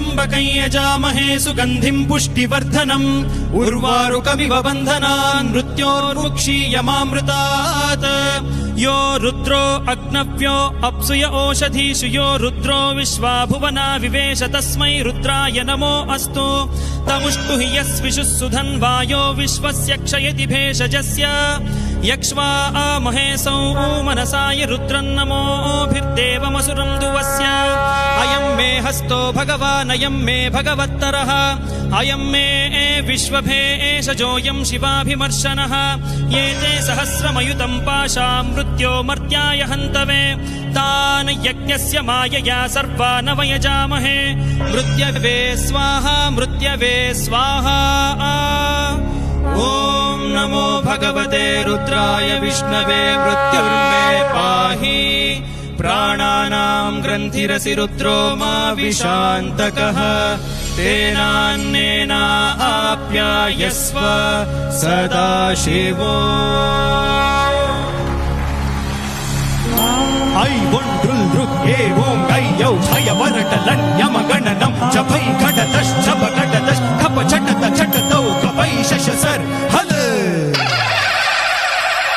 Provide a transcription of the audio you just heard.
त्र्यम्बकं यजामहे सुगन्धिं पुष्टिवर्धनम् उर्वारुकमिव बन्धनान् मृत्योर्मुक्षीयमामृतात् यो रुद्रो अग्नव्यो अप्सुय ओषधीषु यो रुद्रो विश्वा भुवना विवेश तस्मै रुद्राय नमो अस्तु तमुष्टु हि यस्विषुः सुधन्वायो विश्वस्य क्षयति भेषजस्य यक्ष्वा महेशौ मनसाय रुद्रन्नमोभिर्देवमसुरं दुवस्य अयं मे हस्तो भगवान् अयं मे भगवत्तरः अयं मे विश्वभेषजोऽयं शिवाभिमर्शनः ये ते सहस्रमयुतं पाशा मृत्यो मर्त्याय हन्तवे तान् यज्ञस्य मायया सर्वान् वयजामहे मृत्यवे स्वाहा मृत्यवे स्वाहा ॐ नमो भगवते रुद्राय विष्णवे मृत्युर्मे पाहि प्राणानां ग्रन्थिरसि रुद्रो मा विशान्तकः तेनान्नेनाप्यायस्व सदा शिवो ऐ वोण्ड्रुल् ऋक् एवं